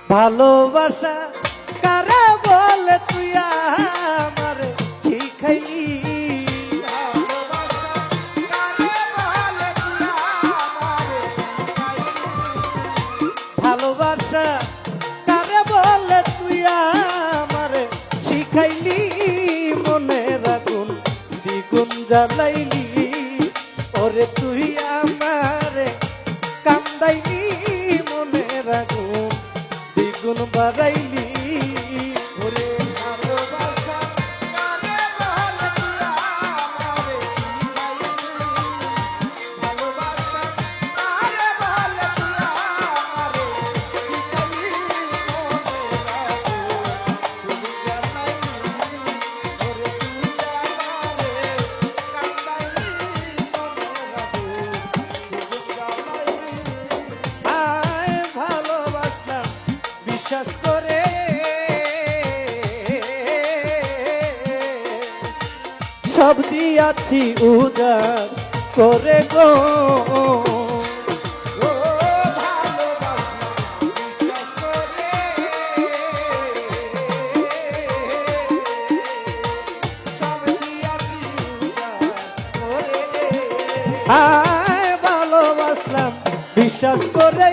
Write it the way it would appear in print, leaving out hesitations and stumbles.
ভালোবাসা কারে বলে তুই আমার শিখাইলি ভালোবাসা কারে বলে তুই আমার শিখাইলি মনের আগুন দ্বিগুণ জ্বালাইলি ওরে তুই আমারে কান্দাইলি মনের আগুন দ্বিগুণ বাড়াইলি ওরে ভালোবাসা কারে বলে তুই আমারে শিখাইলি ভালোবাসা কারে বলে তুই আমারে শিখাইলি বিশ্বাস করে সব দিয়াছি উদার করে গো ভালোবাসলাম বিশ্বাস করে